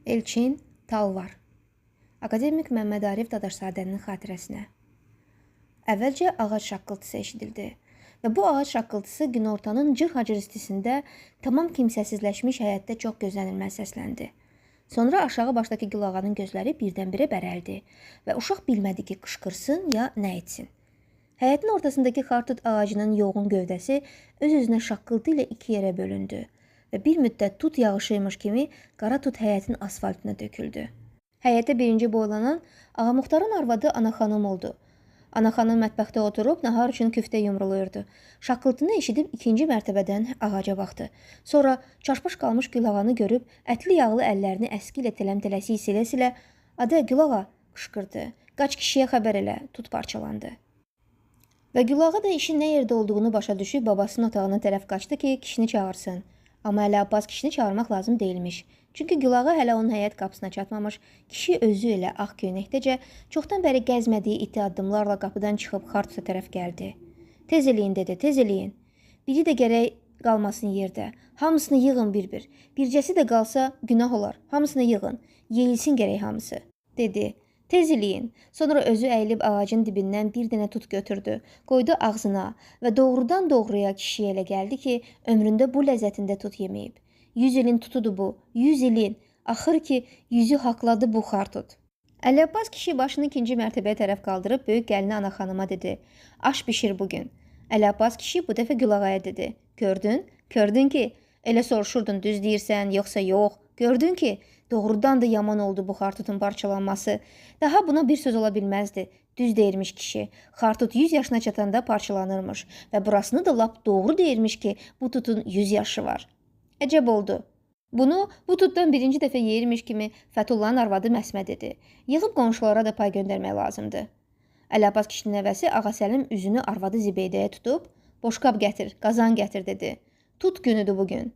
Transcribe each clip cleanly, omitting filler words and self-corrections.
Elçin Talvar. Akademik Məmməd Arif Dadaşzadənin xatirəsinə. Əvvəlcə ağac şaqqıltısı eşidildi və bu ağac şaqqıltısı günortanın cır-hacır istisində tamam kimsəsizləşmiş həyətdə çox gözlənilməz səsləndi. Sonra aşağı başdakı Gülağanın gözləri birdən-birə bərəldi və uşaq bilmədi ki, qışqırsın ya nə etsin. Həyətin ortasındakı xartut ağacının yoğun gövdəsi öz-özünə şaqqıltı ilə iki yerə bölündü və bir müddət tut yağışıymış kimi qara tut həyətin asfaltına döküldü. Həyətə birinci boylanan Ağamuxtarın arvadı Ana xanım oldu. Ana xanım mətbəxdə oturub nahar üçün küftə yumruluyurdu. Şaqqıltını eşidib ikinci mərtəbədən ağaca baxdı. Sonra çaşbaş qalmış Gülağanı görüb ətli yağlı əllərini əski ilə tələm-tələsik silə-silə "Adə Gülağa!" qışqırdı. "Qaç kişiyə xəbər elə!" Tut parçalandı. Və Gülağa da işin nə yerdə olduğunu başa düşüb babasının otağına tərəf qaçdı ki, kişini çağırsın. Amma Əli Abbas kişini çağırmaq lazım deyilmiş. Çünki Gülağa hələ onun həyət qapısına çatmamış, kişi özü ilə ağ köynəkdəcə çoxdan bəri gəzmədiyi iti addımlarla qapıdan çıxıb xartuta tərəf gəldi. "Tez eləyin" dedi, "tez eləyin. Biri də gərək qalmasın yerdə. Hamısını yığın bir-bir. Bircəsi də qalsa günah olar. Hamısını yığın. Yeyilsin gərək hamısı" dedi. "Tez eləyin." Sonra özü əyilib ağacın dibindən bir dənə tut götürdü, qoydu ağzına və doğrudan doğruya kişiyə elə gəldi ki, ömründə bu ləzzətində tut yeməyib. 100 ilin tutudur bu, 100 ilin. Axır ki, yüzü haqladı bu xartut. Əli Abbas kişi başını ikinci mərtəbəyə tərəf qaldırıb böyük gəlini Ana xanıma dedi. "Aş bişir bugün." Əli Abbas kişi bu dəfə Gülağaya dedi. Gördün ki, elə soruşurdun düz deyirsən, yoxsa yox. Gördün ki, doğrudan da yaman oldu bu xartutun parçalanması. Daha buna bir söz ola bilməzdi. Düz deyirmiş kişi. Xartut 100 yaşına çatanda parçalanırmış və burasını da lap doğru deyirmiş ki, bu tutun 100 yaşı var. Əcəb oldu. Bunu bu tutdan birinci dəfə yeyirmiş kimi Fətullahın arvadı Məsmə dedi. Yığıb qonşulara da pay göndərmək lazımdır. Əli Abbas kişinin nəvəsi Ağasəlim üzünü arvadı Zibeydəyə tutub, "Boşqab gətir, qazan gətir" dedi. "Tut günüdür bugün."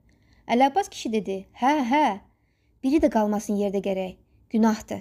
Əli Abbas kişi dedi. Hə, biri də qalmasın yerdə gərək. Günahdır."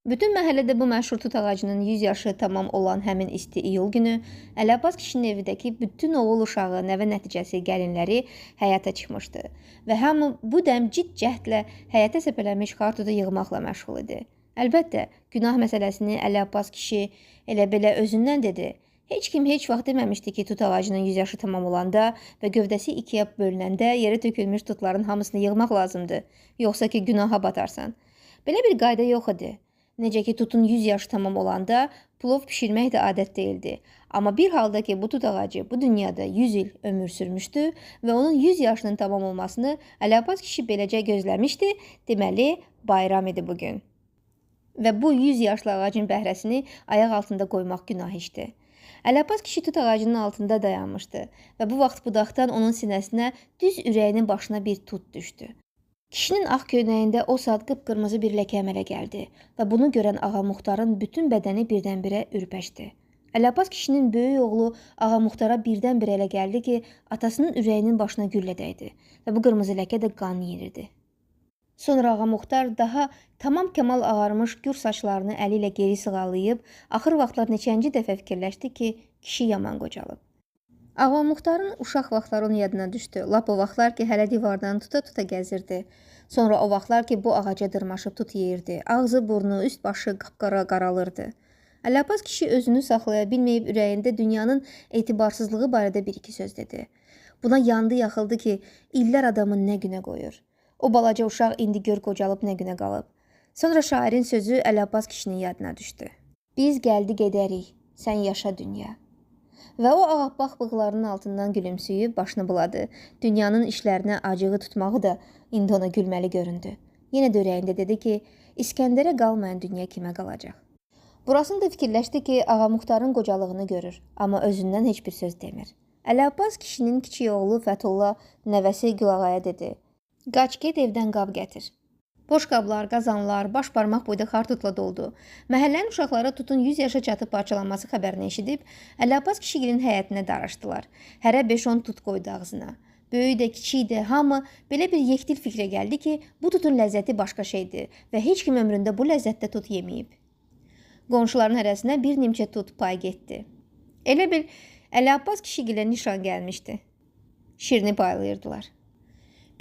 Bütün məhəllədə bu məşhur tut ağacının 100 yaşı tamam olan həmin isti iyul günü Əli Abbas kişinin evindəki bütün oğul uşağı, nəvə nəticəsi, gəlinləri həyata çıxmışdı və hamı bu dəm ciddi cəhdlə həyətə səpələnmiş xartutu yığmaqla məşğul idi. Əlbəttə, günah məsələsini Əli Abbas kişi elə belə özündən dedi. Heç kim heç vaxt deməmişdi ki, tut ağacının 100 yaşı tamam olanda və gövdəsi ikiyə bölünəndə yerə tökülmüş tutların hamısını yığmaq lazımdır, yoxsa ki, günaha batarsan. Belə bir qayda yox idi. Necə ki, tutun 100 yaşı tamam olanda plov pişirmək də adət deyildi. Amma bir halda ki, bu tut ağacı bu dünyada 100 il ömür sürmüşdü və onun 100 yaşının tamam olmasını Əli Abbas kişi beləcə gözləmişdi, deməli, bayram idi bugün. Və bu 100 yaşlı ağacın bəhrəsini ayaq altında qoymaq günah işdi. Əli Abbas kişi tut ağacının altında dayanmışdı və bu vaxt budaqdan onun sinəsinə düz ürəyinin başına bir tut düşdü. Kişinin ağ köynəyində o saat qıpqırmızı bir ləkə əmələ gəldi və bunu görən Ağamuxtarın bütün bədəni birdən-birə ürpəşdi. Əli Abbas kişinin böyük oğlu Ağamuxtara birdən-birə elə gəldi ki, atasının ürəyinin başına güllə dəydi və bu qırmızı ləkə də qan yeyirdi. Sonra Ağamuxtar daha tamam kəmal ağarmış gür saçlarını əli ilə geri sığallayıb, axır vaxtlar neçənci dəfə fikirləşdi ki, kişi yaman qocalıb. Ağamuxtarın uşaq vaxtları onun yadına düşdü. Lap o vaxtlar ki, hələ divardan tuta-tuta gəzirdi. Sonra o vaxtlar ki, bu ağaca dırmaşıb tut yeyirdi. Ağzı, burnu, üst başı qapqara qaralırdı. Əli Abbas kişi özünü saxlaya bilməyib ürəyində dünyanın etibarsızlığı barədə bir-iki söz dedi. Buna yandı yaxıldı ki, illər adamın nə günə qoyur. O balaca uşaq indi gör qocalıb nə günə qalıb. Sonra şairin sözü Əli Abbas kişinin yadına düşdü. "Biz gəldi gedərik, sən yaşa dünya." Və o ağappaq bığlarının altından gülümsüyüb başını buladı. Dünyanın işlərinə acığı tutmağı da indi ona gülməli göründü. Yenə də ürəyində dedi ki, İskəndərə qalmayan dünya kimə qalacaq. Burasını da fikirləşdi ki, Ağamuxtarın qocalığını görür, amma özündən heç bir söz demir. Əli Abbas kişinin kiçik oğlu Fətullah nəvəsi Gülağaya dedi. "Qaç get evdən qab gətir." Boş qablar, qazanlar, baş barmaq boyda xartutla doldu. Məhəllənin uşaqları tutun 100 yaşa çatıb parçalanması xəbərini eşidib, Əli Abbas kişinin həyətinə daraşdılar. Hərə 5-10 tut qoydu ağzına. Böyük də, kiçik də, hamı belə bir yekdil fikrə gəldi ki, bu tutun ləzzəti başqa şeydir və heç kim ömründə bu ləzzətdə tut yeməyib. Qonşuların hərəsinə bir nimçə tut pay getdi. Elə bil Əli Abbas kişigilə nişan gəlmişdi. Şirini paylayırdılar.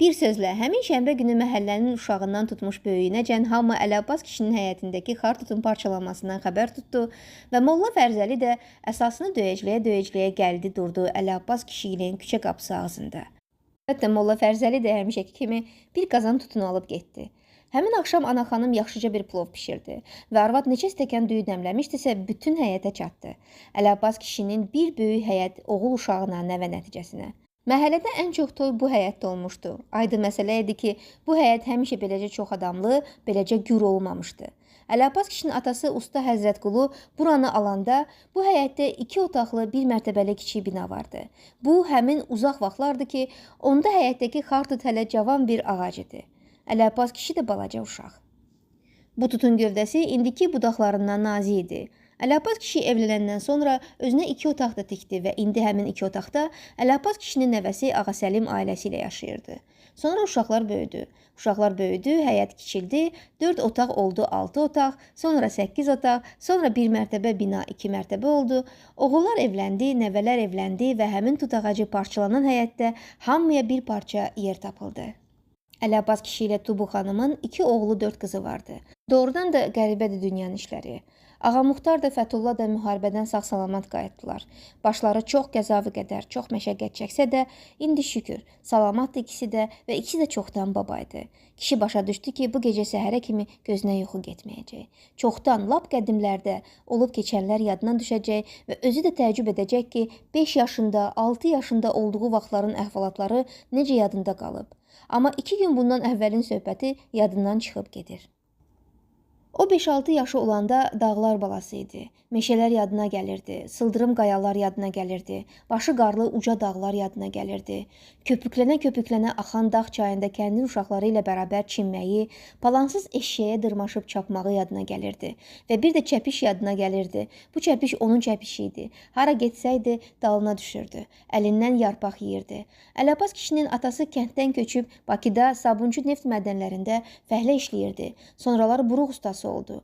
Bir sözlə, həmin şənbə günü məhəllənin uşağından tutmuş böyüyünəcən hamı Əli Abbas kişinin həyətindəki xartutun parçalanmasından xəbər tutdu və Molla Fərzəli də əsasını döyəcləyə-döyəcləyə gəldi durdu Əli Abbas kişinin küçə qapısı ağzında. Hətta Molla Fərzəli də həmişəki kimi bir qazan tutunu alıb getdi. Həmin axşam ana xanım yaxşıca bir plov bişirdi və arvad neçə stəkan düyü dəmləmişdisə bütün həyətə çatdı. Əli Abbas kişinin bir böyük həyət oğul uşağına, nəvə nəticəsinə. Məhəllədə ən çox toy bu həyətdə olmuşdu. Aydın məsələ idi ki, bu həyət həmişə beləcə çox adamlı, beləcə gür olmamışdı. Əli Abbas kişinin atası Usta Həzrətqulu buranı alanda bu həyətdə 2 otaqlı bir mərtəbəli kiçik bina vardı. Bu, həmin uzaq vaxtlardı ki, onda həyətdəki xartut hələ cavan bir ağac idi. Əli Abbas kişi də balaca uşaq. Bu tutun gövdəsi indiki budaqlarından nazik idi. Əli Abbas kişi evlənəndən sonra özünə 2 otaq da tikdi və indi həmin 2 otaqda Əli Abbas kişinin nəvəsi Ağa Səlim ailəsi ilə yaşayırdı. Sonra uşaqlar böyüdü, həyət kiçildi, 4 otaq oldu 6 otaq, sonra 8 otaq, sonra bir mərtəbə bina 2 mərtəbə oldu. Oğullar evləndi, nəvələr evləndi və həmin tut ağacı parçalanan həyətdə hamıya bir parça yer tapıldı. Əli Abbas kişi ilə Tubu xanımın 2 oğlu 4 qızı vardı. Doğrudan da qəribədir dünyanın işləri. Ağa Muxtar da Fətullah da müharibədən sağ-salamat qayıtdılar. Başları çox qəzavi qədər, çox məşəqqət çəksə də, indi şükür, salamatdır ikisi də və ikisi də çoxdan babaydı. Kişi başa düşdü ki, bu gecə səhərə kimi gözünə yuxu getməyəcək. Çoxdan, lap qədimlərdə olub keçənlər yadından düşəcək və özü də təəccüb edəcək ki, 5 yaşında, 6 yaşında olduğu vaxtların əhvalatları necə yadında qalıb. Amma 2 gün bundan əvvəlin söhbəti yadından çıxıb gedir. O 5-6 yaşı olanda dağlar balası idi. Meşələr yadına gəlirdi, sıldırım qayalar yadına gəlirdi, başı qarlı uca dağlar yadına gəlirdi. Köpüklənə-köpüklənə axan dağ çayında kəndin uşaqları ilə bərabər çimməyi, palansız eşşəyə dırmaşıb çapmağı yadına gəlirdi. Və bir də çəpiş yadına gəlirdi. Bu çəpiş onun çəpişi idi. Hara getsəydi dalına düşürdü. Əlindən yarpaq yeyirdi. Əli Abbas kişinin atası kənddən köçüb Bakıda sabunçu neft mədənlərində fəhlə işləyirdi. Sonralar buruq ustası oldu.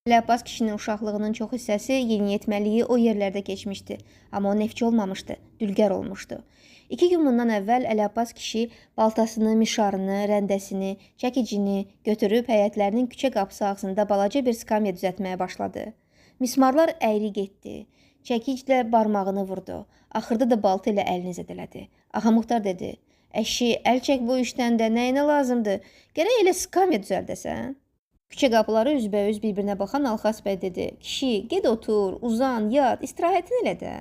Əli Abbas kişinin uşaqlığının çox hissəsi yeniyetməliyi o yerlərdə keçmişdi. Amma o neftçi olmamışdı, dülgər olmuşdu. 2 gün bundan əvvəl Əli Abbas kişi baltasını, mişarını, rəndəsini, çəkicini götürüb həyətlərinin küçə qapısı ağzında balaca bir skamya düzəltməyə başladı. Mismarlar əyri getdi. Çəkiclə barmağını vurdu. Axırda da balta ilə əlini zədələdi. Ağa Muxtar dedi, əşi, əl çək bu işdən də nəyinə lazımdır? Gərək elə skamya düzəldəsən. Küçə qapıları üzbəüz bir-birinə baxan Alxas bəy dedi, kişi, ged otur, uzan, yat, istirahətini elə də.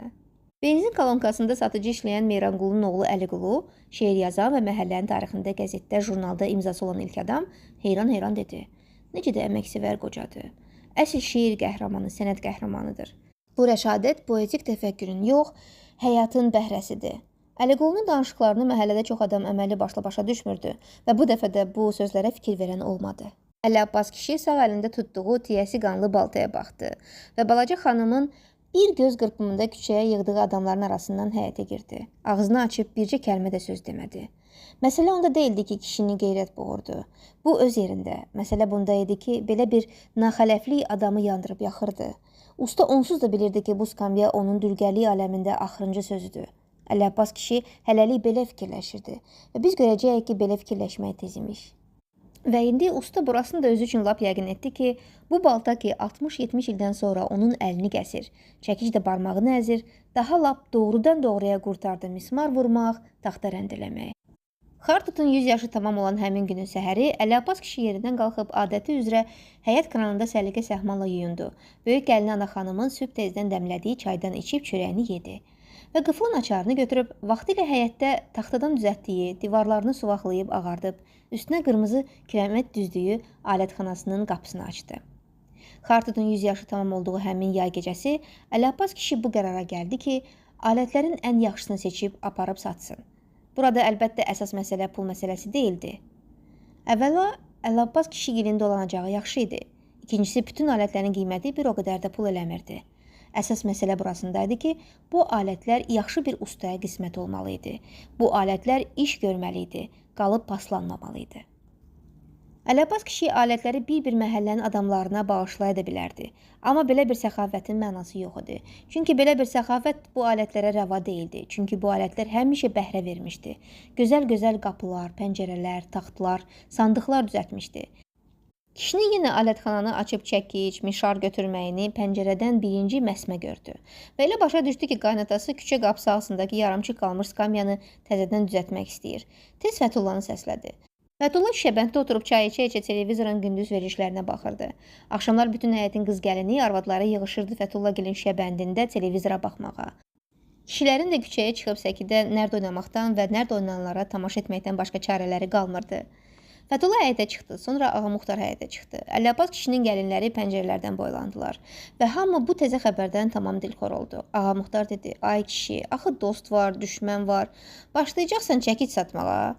Benzin kolonkasında satıcı işləyən Meyranqulunun oğlu Əliqulu, şeir yazan və məhəllənin tarixində qəzetdə, jurnalda imzası olan ilk adam heyran-heyran dedi. Necə də əməksevər qocadır. Əsl şeir qəhrəmanı, sənət qəhrəmanıdır. Bu rəşadət poetik təfəkkürün yox, həyatın bəhrəsidir. Əliqulunun danışıqlarını məhəllədə çox adam əməli başla başa düşmürdü və bu dəfə də bu sözlərə fikir verən olmadı. Əli Abbas kişi sağ əlində tutduğu tiyəsi qanlı baltaya baxdı və balaca xanımın bir göz qırpımında küçəyə yığdığı adamların arasından həyətə girdi. Ağzını açıb bircə kəlmə də söz demədi. Məsələ onda deyildi ki, kişini qeyrət boğurdu. Bu öz yerində. Məsələ bunda idi ki, belə bir naxələflik adamı yandırıb yaxırdı. Usta onsuz da bilirdi ki, bu skamya onun dülgərlik aləmində axırıncı sözüdür. Əli Abbas kişi hələlik belə fikirləşirdi və biz görəcəyik ki, belə fikirləşmək tez imiş. Və indi usta burasını da özü üçün lap yəqin etdi ki, bu balta ki 60-70 ildən sonra onun əlini kəsir, çəkic də barmağını əzir, daha lap doğrudan doğruya qurtardı mismar vurmaq, taxta rəndələmək. Xartutun 100 yaşı tamam olan həmin günün səhəri Əli Abbas kişi yerindən qalxıb adəti üzrə həyət kranında səliqə səhmanla yuyundu. Böyük gəlini ana xanımın sübh tezdən dəmlədiyi çaydan içib çörəyini yedi. Və qıfılın açarını götürüb, vaxtilə həyətdə taxtadan düzəltdiyi, divarlarını suvaqlayıb ağardıb, üstünə qırmızı kirəmət düzdüyü alətxanasının qapısını açdı. Xartutun 100 yaşı tamam olduğu həmin yay gecəsi Əli Abbas kişi bu qərara gəldi ki, alətlərin ən yaxşısını seçib aparıb satsın. Burada əlbəttə əsas məsələ pul məsələsi deyildi. Əvvəla Əli Abbas kişi gilində dolanacağı yaxşı idi. İkincisi, bütün alətlərin qiyməti bir o qədər də pul eləmirdi. Əsas məsələ burasındaydı ki, bu alətlər yaxşı bir ustaya qismət olmalı idi. Bu alətlər iş görməli idi, qalıb paslanmamalı idi. Əli Abbas kişi alətləri bir-bir məhəllənin adamlarına bağışlaya da bilərdi. Amma belə bir səxavətin mənası yox idi. Çünki belə bir səxavət bu alətlərə rəva deyildi. Çünki bu alətlər həmişə bəhrə vermişdi. Gözəl-gözəl qapılar, pəncərələr, taxtlar, sandıqlar düzəltmişdi. Kişinin yenə alətxananı açıb çəkic, mişar götürməyini pəncərədən birinci Məsmə gördü. Və elə başa düşdü ki, qaynatası küçə qapısı ağzındakı yarımçıq qalmış skamyanı təzədən düzəltmək istəyir. Tez Fətullanı səslədi. Fətullah şişəbənddə oturub çay içə-içə televizorun gündüz verilişlərinə baxırdı. Axşamlar bütün həyətin qız gəlini, arvadları yığışırdı Fətullagilin şişəbəndində televizora baxmağa. Kişilərin də küçəyə çıxıb səkidə nərd oynamaqdan və nərd oynananlara tamaşa etməkdən başqa çarələri qalmırdı. Fətullah həyətə çıxdı, sonra Ağa Muxtar həyətə çıxdı. Əli Abbas kişinin gəlinləri pəncərələrdən boylandılar və hamı bu təzə xəbərdən tamam dilxor oldu. Ağa Muxtar dedi: "Ay kişi, axı dost var, düşmən var. Başlayacaqsan çəkic satmağa?"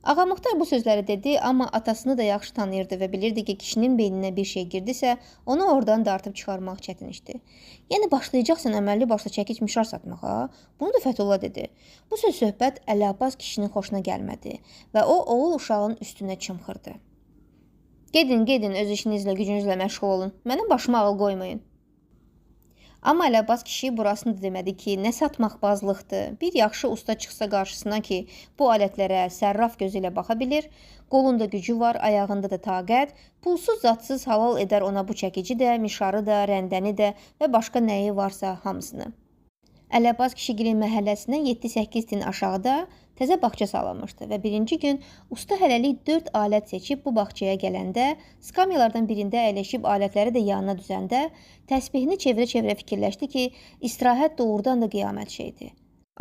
Ağa Muxtar bu sözləri dedi, amma atasını da yaxşı tanıyırdı və bilirdi ki, kişinin beyninə bir şey girdisə, onu oradan dartıb çıxarmaq çətin işdi. Yəni başlayacaqsan əməlli başla çəkic mişar satmağa? Bunu da Fətullah dedi. Bu söz söhbət Əli Abbas kişinin xoşuna gəlmədi və o oğul uşağın üstünə çımxırdı. Gedin, öz işinizlə, gücünüzlə məşğul olun. Mənim başıma ağıl qoymayın. Amma Əli Abbas kişi burasını da demədi ki, nə satmaqbazlıqdır. Bir yaxşı usta çıxsa qarşısına ki, bu alətlərə sərraf gözü ilə baxa bilir, qolunda gücü var, ayağında da taqət, pulsuz zadsız halal edər ona bu çəkici də, mişarı da, rəndəni də və başqa nəyi varsa hamısını. Əli Abbas kişigilin məhəlləsindən 7-8 din aşağıda təzə bağça salınmışdı və birinci gün usta hələlik 4 alət seçib bu bağçaya gələndə, skamyalardan birində əyləşib alətləri də yanına düzəndə, təsbihini çevirə-çevirə fikirləşdi ki, istirahət doğrudan da qiyamət şeydi.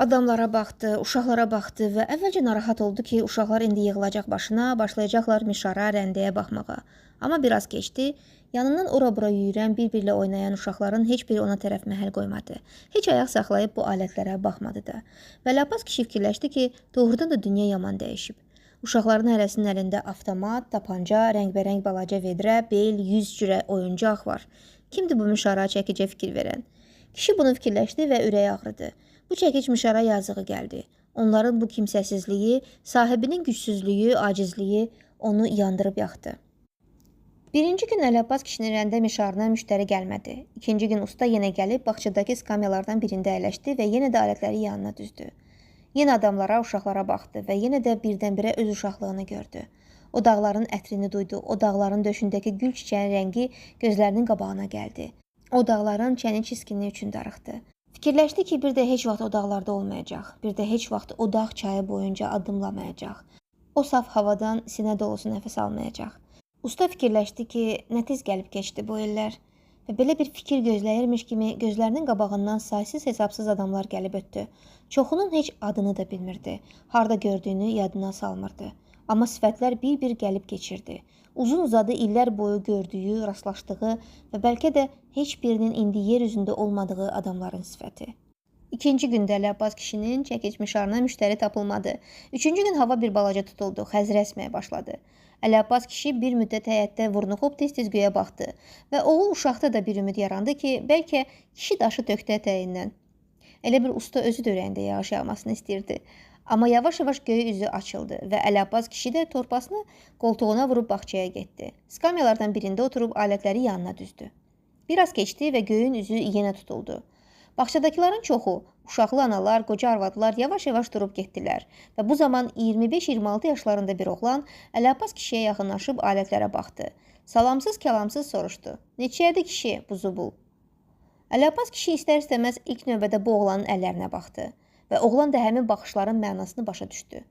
Adamlara baxdı, uşaqlara baxdı və əvvəlcə narahat oldu ki, uşaqlar indi yığılacaq başına, başlayacaqlar mişara, rəndəyə baxmağa. Amma biraz keçdi, yanından ora-bura yüyürən, bir-birlə oynayan uşaqların heç biri ona tərəf məhəl qoymadı. Heç ayaq saxlayıb bu alətlərə baxmadı da. Və Əli Abbas kişi fikirləşdi ki, doğrudan da dünya yaman dəyişib. Uşaqların hərəsinin əlində avtomat, tapanca, rəngbərəng balaca vedrə, bel, 100 cürə oyuncaq var. Kimdir bu mişara, çəkicə fikir verən? Kişi bunu fikirləşdi və ürəyi ağrıdı. Bu çəkic mişara yazığı gəldi. Onların bu kimsəsizliyi, sahibinin gücsüzlüyü, acizliyi onu yandırıb yaxdı. Birinci gün Əli Abbas kişinin rəndə mişarına müştəri gəlmədi. İkinci gün usta yenə gəlib bağçadakı skamyalardan birində əyləşdi və yenə də alətləri yanına düzdü. Yenə adamlara, uşaqlara baxdı və yenə də birdən-birə öz uşaqlığını gördü. O dağların ətrini duydu, o dağların döşündəki gül çiçəyin rəngi gözlərinin qabağına gəldi. O dağların çəni çiskinliyi üçün darıxdı. Fikirləşdi ki, bir də heç vaxt o dağlarda olmayacaq, bir də heç vaxt o dağ çayı boyunca addımlamayacaq. O saf havadan sinə dolusu nəfəs almayacaq. Usta fikirləşdi ki, nə tez gəlib keçdi bu illər və belə bir fikir gözləyirmiş kimi gözlərinin qabağından saysız-hesabsız adamlar gəlib ötdü. Çoxunun heç adını da bilmirdi, harda gördüyünü yadına salmırdı. Amma sifətlər bir-bir gəlib keçirdi. Uzun-uzadı illər boyu gördüyü, rastlaşdığı və bəlkə də heç birinin indi yer üzündə olmadığı adamların sifəti. İkinci gündə Əli Abbas kişinin çəkic mişarına müştəri tapılmadı. Üçüncü gün hava bir balaca tutuldu, xəzr əsməyə başladı. Əli Abbas kişi bir müddət həyətdə vurnuxub tez-tez göyə baxdı və oğul uşaqda da bir ümid yarandı ki, bəlkə kişi daşı tökdü ətəyindən. Elə bir usta özü də ürəyində yağış yağmasını istəyirdi. Amma yavaş-yavaş göy üzü açıldı və Əli Abbas kişi də torpasını qoltuğuna vurub bağçaya getdi. Skamyalardan birində oturub alətləri yanına düzdü. Biraz keçdi və göyün üzü yenə tutuldu. Bağçadakıların çoxu, uşaqlı analar, qoca arvadlar yavaş-yavaş durub getdilər və bu zaman 25-26 yaşlarında bir oğlan Əli Abbas kişiyə yaxınlaşıb alətlərə baxdı. Salamsız-kəlamsız soruşdu. Neçəyədir kişi bu zubul? Əli Abbas kişi istər-istəməz ilk növbədə bu oğlanın əllərinə baxdı və oğlan da həmin baxışların mənasını başa düşdü.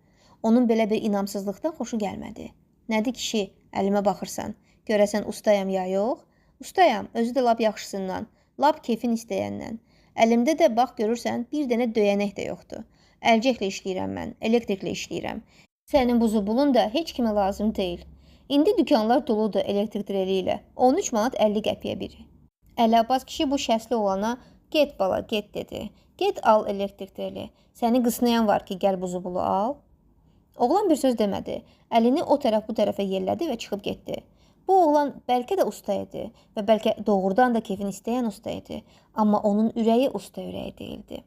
Onun belə bir inamsızlıqdan xoşu gəlmədi. Nədir kişi, əlimə baxırsan? Görəsən ustayam ya yox? Ustayam, özü də lap yaxşısından, lap keyfin istəyəndən. Əlimdə də bax görürsən, bir dənə döyənək də yoxdur. Əlcəklə işləyirəm mən, elektriklə işləyirəm. Sənin bu zubulun da heç kimə lazım deyil. İndi dükanlar doludur elektrik direli ilə. 13 manat 50 qəpiyə biri. Əli Abbas kişi bu şəsli olana, get bala, get dedi. Get al elektrik direli. Səni qısnayan var ki, gəl bu zubulu al. Oğlan bir söz demədi. Əlini o tərəf bu tərəfə yellədi və çıxıb getdi. Bu oğlan bəlkə də usta idi və bəlkə doğrudan da keyfini istəyən usta idi. Amma onun ürəyi usta ürəyi deyildi.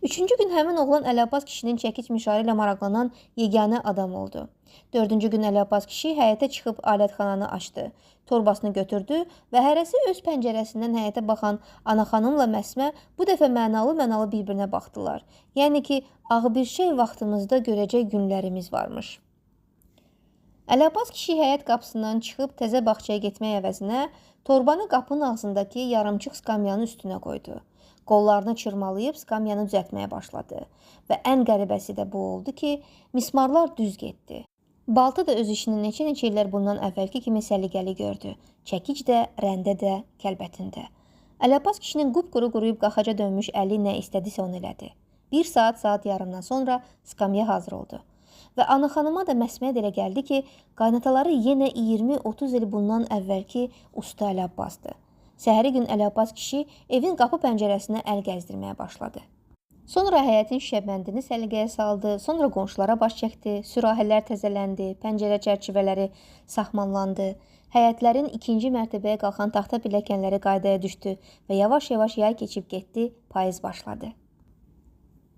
Üçüncü gün həmin oğlan Əli kişinin çəkic mişarı ilə maraqlanan yeganə adam oldu. Dördüncü gün Əli kişi həyətə çıxıb alətxananı açdı. Torbasını götürdü və hərəsi öz pəncərəsindən həyətə baxan Ana xanımla Məsmə bu dəfə mənalı bir-birinə baxdılar. Yəni ki, ağ bir şey vaxtımızda görəcək günlərimiz varmış. Əli kişi həyət qapısından çıxıb təzə bağçaya getmək əvəzinə torbanı qapının ağzındakı yarımçıq skamyanın üstünə qoydu. Qollarını çırmalayıb skamyanı düzəltməyə başladı və ən qəribəsi də bu oldu ki, mismarlar düz getdi. Balta da öz işini neçə illər bundan əvvəlki kimi səliqəli gördü. Çəkic də, rəndə də, kəlbətində. Əli kişinin qupquru quruyub qaxaca dönmüş əli nə istədisə onu elədi. Bir saat yarımdan sonra skamya hazır oldu. Və Ana xanıma da Məsməyə də elə gəldi ki, qaynataları yenə 20-30 il bundan əvvəlki usta Əli Abbasdır. Səhəri gün Əli kişi evin qapı pəncərəsinə əl gəzdirməyə başladı. Sonra həyətin şüşəbəndini səliqəyə saldı, sonra qonşulara baş çəkdi, sürahilər təzələndi, pəncərə çərçivələri saxmanlandı, həyətlərin ikinci mərtəbəyə qalxan taxta pilləkənləri qaydaya düşdü və yavaş-yavaş yay keçib getdi, payız başladı.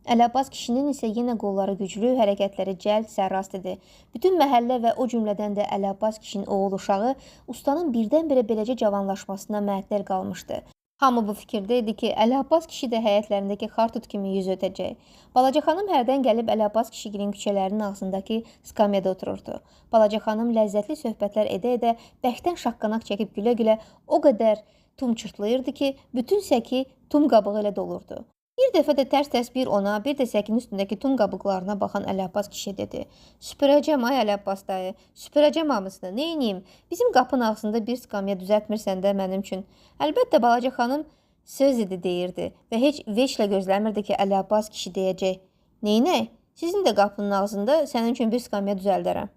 Əli kişinin isə yenə qolları güclü, hərəkətləri cəld, sərrast idi. Bütün məhəllə və o cümlədən də Əli kişinin oğul uşağı ustanın birdən-birə beləcə cavanlaşmasına məəttəl qalmışdı. Hamı bu fikirdə idi ki, Əli kişi də həyətlərindəki xartut kimi yüz ötəcək. Balaca xanım hərdən gəlib Əli kişinin küçələrinin ağzındakı skamyada otururdu. Balaca xanım ləzzətli söhbətlər edə-edə bəkdən şaqqanaq çəkib gülə-gülə o qədər tum çırtlayırdı ki, bütün səki tum qabığı ilə dolurdu. Bir dəfə də tərs-tərs bir ona, bir də səkinin üstündəki tum qabıqlarına baxan Əli kişi dedi. Süpürəcəm ay Əli dayı, süpürəcəm hamısını, neyniyim? Bizim qapının ağzında bir skamya düzəltmirsən də mənim üçün. Əlbəttə balaca xanım söz idi deyirdi və heç veçlə gözləmirdi ki, Əli kişi deyəcək. Neynək? Sizin də qapının ağzında sənin üçün bir skamya düzəldərəm.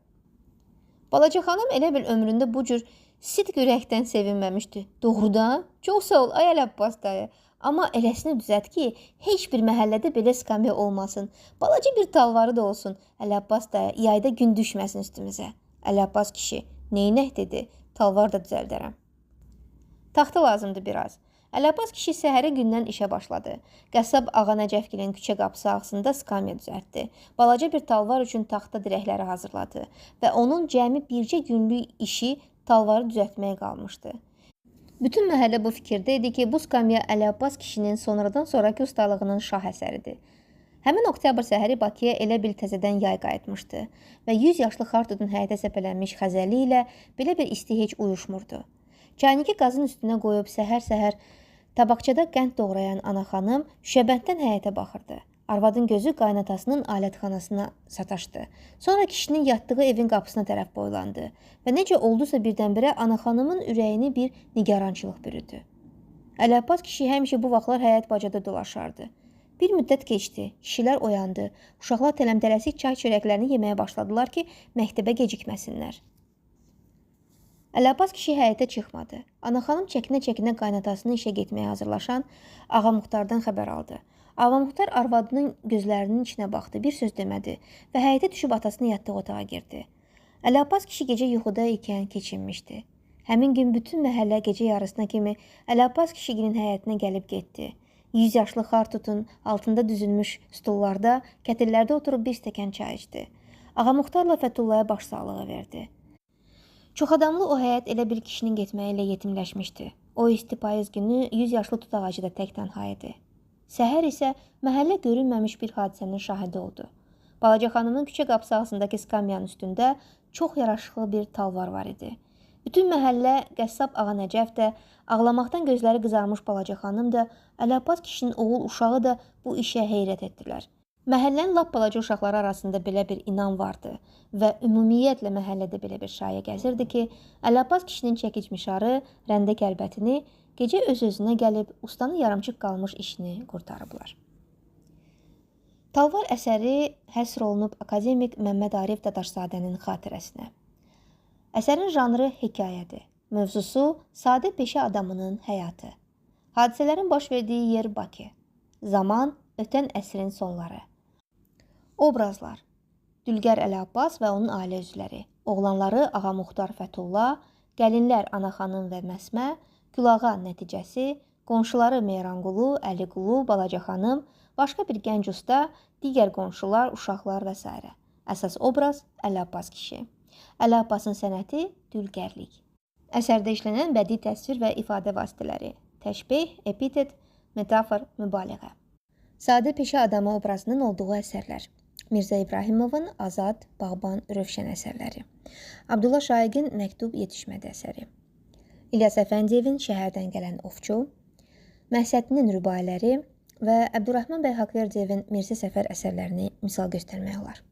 Balaca xanım elə bil ömründə bu cür sidq ürəkdən sevinməmişdi. Doğrudan? Çox sağ ol ay Əli dayı. Amma eləsini düzəlt ki, heç bir məhəllədə belə skamya olmasın. Balaca bir talvarı da olsun. Əli dayı, yayda gün düşməsin üstümüzə. Əli kişi, neynək dedi, talvar da düzəldərəm. Taxta lazımdır biraz. Əli kişi səhəri gündən işə başladı. Qəssab Ağa Nəcəfgilin küçə qapısı ağzında skamya düzəltdi. Balaca bir talvar üçün taxta dirəkləri hazırladı və onun cəmi bircə günlük işi talvarı düzəltməyə qalmışdı. Bütün məhəllə bu fikirdə idi ki, bu skamya Əli kişinin sonradan-sonraki ustalığının şah əsəridir. Həmin oktyabr səhəri Bakıya elə bil təzədən yay qayıtmışdı və 100 yaşlı xartutun həyətə səpələnmiş xəzəli ilə belə bir isti heç uyuşmurdu. Çayniki qazın üstünə qoyub səhər-səhər tabaqçada qənd doğrayan Ana xanım şüşəbənddən həyətə baxırdı. Arvadın gözü qaynatasının alətxanasına sataşdı. Sonra kişinin yatdığı evin qapısına tərəf boylandı və necə oldusa birdən-birə Ana xanımın ürəyini bir nigarançılıq bürüdü. Əli kişi həmişə bu vaxtlar həyət bacada dolaşardı. Bir müddət keçdi, kişilər oyandı, uşaqlar tələmtələsik çay çörəklərini yeməyə başladılar ki, məktəbə gecikməsinlər. Əli kişi həyətə çıxmadı. Ana xanım çəkinə-çəkinə qaynatasını işə getməyə hazırlaşan Ağa Muxtardan xəbər aldı. Ağa Muxtar arvadının gözlərinin içinə baxdı, bir söz demədi və həyətə düşüb atasının yatdığı otağa girdi. Əli kişi gecə yuxuda ikən keçinmişdi. Həmin gün bütün məhəllə gecə yarısına kimi Əli kişinin həyətinə gəlib getdi. 100 yaşlı xartutun altında düzülmüş stullarda, kətillərdə oturub bir stəkan çay içdi. Ağa Muxtarla Fətullaya başsağlığı verdi. Çox adamlı o həyət elə bir kişinin getməyi ilə yetimləşmişdi. O isti payız günü 100 yaşlı tut ağacı da tək tənha idi. Səhər isə məhəllə görünməmiş bir hadisənin şahidi oldu. Balaca xanımın küçə qapısı ağzındakı skamyanın üstündə çox yaraşıqlı bir talvar var idi. Bütün məhəllə, Qəssab Ağa Nəcəf də, ağlamaqdan gözləri qızarmış balaca xanım da, Əli kişinin oğul uşağı da bu işə heyrət etdilər. Məhəllənin lap balaca uşaqları arasında belə bir inan vardı və ümumiyyətlə məhəllədə belə bir şayə gəzirdi ki, Əli kişinin çəkicmişarı, rəndə kəlbətini gecə öz-özünə gəlib ustanın yarımçıq qalmış işini qurtarıblar. Talvar əsəri həsr olunub akademik Məmməd Arif Dadaşzadənin xatirəsinə. Əsərin janrı hekayədir. Mövzusu sadə peşə adamının həyatı. Hadisələrin baş verdiyi yer Bakı. Zaman ötən əsrin sonları. Obrazlar: Dülgər Əli Abbas və onun ailə üzvləri, oğlanları Ağa Muxtar Fətullah, gəlinlər Ana xanım və Məsmə, Gülağa nəticəsi, qonşuları Meyranqulu, Əliqulu, Balaca xanım, Başqa bir gənc usta, digər qonşular, uşaqlar və s. Əsas obraz Əli Abbas kişi. Əli Abbasın sənəti dülgərlik. Əsərdə işlənən bədii təsvir və ifadə vasitələri: təşbeh, epitet, metafor, mübaliğə. Sadə peşə adamı obrazının olduğu əsərlər. Mirzə İbrahimovun Azad, Bağban, Rövşən əsərləri. Abdullah Şaiqin Məktub yetişmədi əsəri. İlyas Əfəndiyevin Şəhərdən gələn ovçu, Məhsətinin rübailəri və Əbdurrahman bəy Haqverdiyevin Mirzə Səfər əsərlərini misal göstərmək olar.